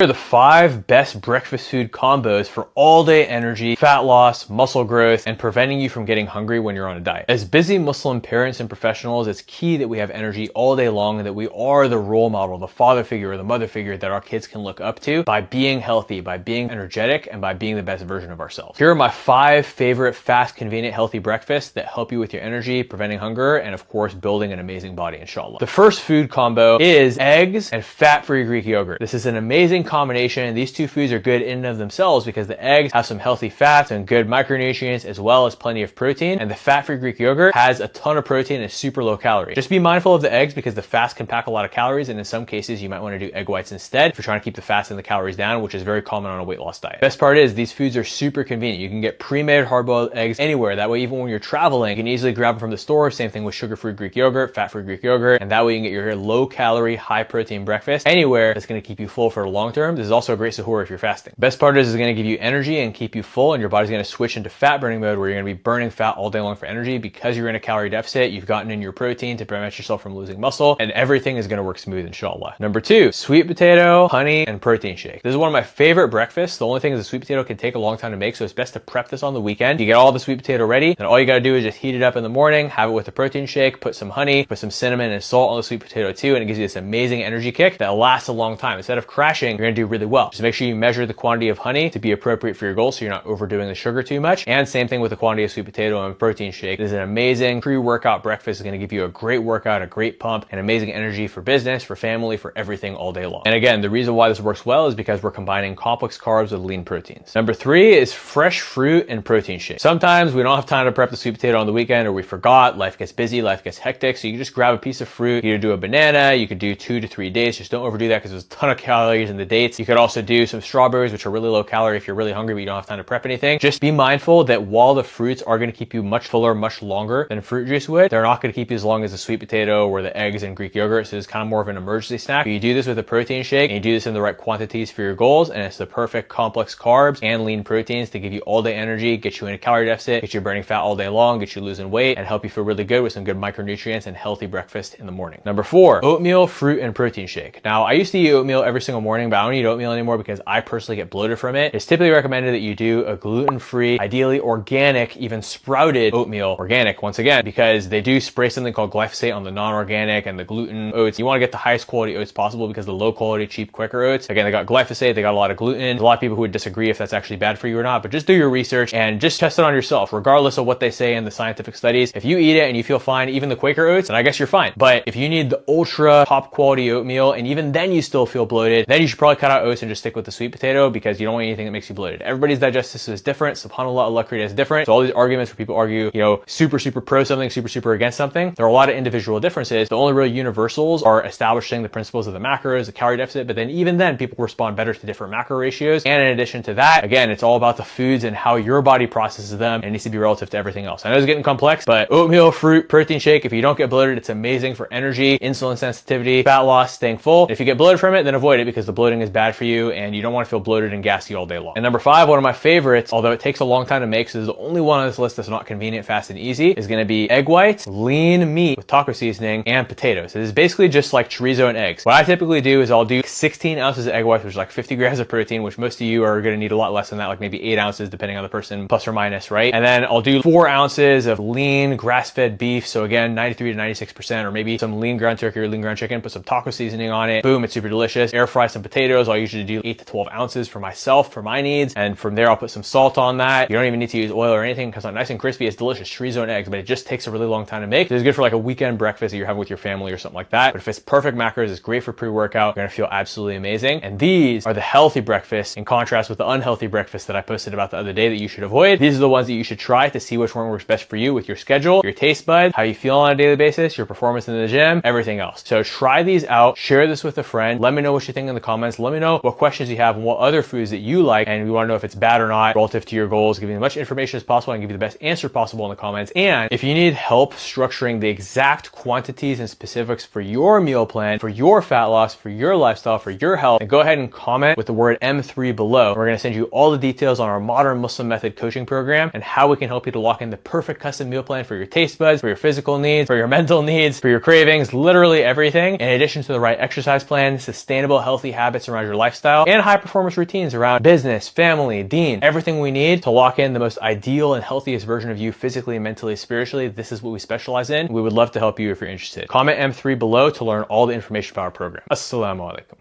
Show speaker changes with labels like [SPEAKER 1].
[SPEAKER 1] Here are the 5 best breakfast food combos for all-day energy, fat loss, muscle growth, and preventing you from getting hungry when you're on a diet. As busy Muslim parents and professionals, it's key that we have energy all day long and that we are the role model, the father figure or the mother figure that our kids can look up to by being healthy, by being energetic, and by being the best version of ourselves. Here are my 5 favorite fast, convenient, healthy breakfasts that help you with your energy, preventing hunger, and of course, building an amazing body, inshallah. The first food combo is eggs and fat-free Greek yogurt. This is an amazing combination. These two foods are good in and of themselves because the eggs have some healthy fats and good micronutrients as well as plenty of protein, and the fat-free Greek yogurt has a ton of protein and is super low calorie. Just be mindful of the eggs because the fats can pack a lot of calories, and in some cases you might want to do egg whites instead if you're trying to keep the fats and the calories down, which is very common on a weight loss diet. Best part is these foods are super convenient. You can get pre-made hard-boiled eggs anywhere. That way, even when you're traveling, you can easily grab them from the store. Same thing with sugar-free Greek yogurt, fat-free Greek yogurt, and that way you can get your low-calorie, high-protein breakfast anywhere that's going to keep you full for the long term. This is also a great sahur if you're fasting. Best part is it's going to give you energy and keep you full, and your body's going to switch into fat burning mode where you're going to be burning fat all day long for energy because you're in a calorie deficit. You've gotten in your protein to prevent yourself from losing muscle, and everything is going to work smooth, inshallah. Number 2, sweet potato, honey, and protein shake. This is one of my favorite breakfasts. The only thing is the sweet potato can take a long time to make, so it's best to prep this on the weekend. You get all the sweet potato ready, and all you got to do is just heat it up in the morning, have it with a protein shake, put some honey, put some cinnamon and salt on the sweet potato too, and it gives you this amazing energy kick that lasts a long time. Instead of crashing, you're going to do really well. Just make sure you measure the quantity of honey to be appropriate for your goals so you're not overdoing the sugar too much. And same thing with the quantity of sweet potato and protein shake. This is an amazing pre-workout breakfast. It's going to give you a great workout, a great pump, and amazing energy for business, for family, for everything all day long. And again, the reason why this works well is because we're combining complex carbs with lean proteins. Number 3 is fresh fruit and protein shake. Sometimes we don't have time to prep the sweet potato on the weekend, or we forgot, life gets busy, life gets hectic, so you can just grab a piece of fruit. You could do a banana, you could do 2 to 3 dates. Just don't overdo that because there's a ton of calories in the dates. You could also do some strawberries, which are really low calorie if you're really hungry but you don't have time to prep anything. Just be mindful that while the fruits are going to keep you much fuller, much longer than fruit juice would, they're not going to keep you as long as the sweet potato or the eggs and Greek yogurt, so it's kind of more of an emergency snack. But you do this with a protein shake, and you do this in the right quantities for your goals, and it's the perfect complex carbs and lean proteins to give you all day energy, get you in a calorie deficit, get you burning fat all day long, get you losing weight, and help you feel really good with some good micronutrients and healthy breakfast in the morning. Number 4, oatmeal, fruit, and protein shake. Now, I used to eat oatmeal every single morning, but I don't eat oatmeal anymore because I personally get bloated from it. It's typically recommended that you do a gluten-free, ideally organic, even sprouted oatmeal. Organic, once again, because they do spray something called glyphosate on the non-organic and the gluten oats. You want to get the highest quality oats possible because the low quality, cheap, quicker oats, again, they got glyphosate, they got a lot of gluten. There's a lot of people who would disagree if that's actually bad for you or not, but just do your research and just test it on yourself, regardless of what they say in the scientific studies. If you eat it and you feel fine, even the Quaker oats, then I guess you're fine. But if you need the ultra top quality oatmeal and even then you still feel bloated, then you should probably cut out oats and just stick with the sweet potato because you don't want anything that makes you bloated. Everybody's digestive system is different. SubhanAllah Allah created is different. So all these arguments where people argue, super pro something, super against something, there are a lot of individual differences. The only real universals are establishing the principles of the macros, the calorie deficit, but then even then people respond better to different macro ratios. And in addition to that, again, it's all about the foods and how your body processes them, and it needs to be relative to everything else. I know it's getting complex, but oatmeal, fruit, protein shake, if you don't get bloated, it's amazing for energy, insulin sensitivity, fat loss, staying full. If you get bloated from it, then avoid it because the bloating is bad for you and you don't want to feel bloated and gassy all day long. And number 5, one of my favorites, although it takes a long time to make, so this is the only one on this list that's not convenient, fast, and easy, is going to be egg whites, lean meat with taco seasoning, and potatoes. So this is basically just like chorizo and eggs. What I typically do is I'll do 16 ounces of egg whites, which is like 50 grams of protein, which most of you are going to need a lot less than that, like maybe 8 ounces, depending on the person, plus or minus, right? And then I'll do 4 ounces of lean grass-fed beef. So again, 93 to 96%, or maybe some lean ground turkey or lean ground chicken, put some taco seasoning on it. Boom, it's super delicious. Air fry some potatoes. I'll usually do 8 to 12 ounces for myself, for my needs. And from there, I'll put some salt on that. You don't even need to use oil or anything because it's nice and crispy. It's delicious. Chorizo and eggs, but it just takes a really long time to make. So it's good for like a weekend breakfast that you're having with your family or something like that. But if it's perfect macros, it's great for pre-workout. You're going to feel absolutely amazing. And these are the healthy breakfasts in contrast with the unhealthy breakfast that I posted about the other day that you should avoid. These are the ones that you should try to see which one works best for you with your schedule, your taste buds, how you feel on a daily basis, your performance in the gym, everything else. So try these out, share this with a friend. Let me know what you think in the comments. Let me know what questions you have and what other foods that you like, and we want to know if it's bad or not relative to your goals. Give you as much information as possible and give you the best answer possible in the comments. And if you need help structuring the exact quantities and specifics for your meal plan, for your fat loss, for your lifestyle, for your health, then go ahead and comment with the word M3 below. We're going to send you all the details on our Modern Muslim Method coaching program and how we can help you to lock in the perfect custom meal plan for your taste buds, for your physical needs, for your mental needs, for your cravings, literally everything. In addition to the right exercise plan, sustainable healthy habits around your lifestyle, and high performance routines around business, family, deen, everything we need to lock in the most ideal and healthiest version of you physically, mentally, spiritually. This is what we specialize in. We would love to help you if you're interested. Comment M3 below to learn all the information about our program. Assalamu alaikum.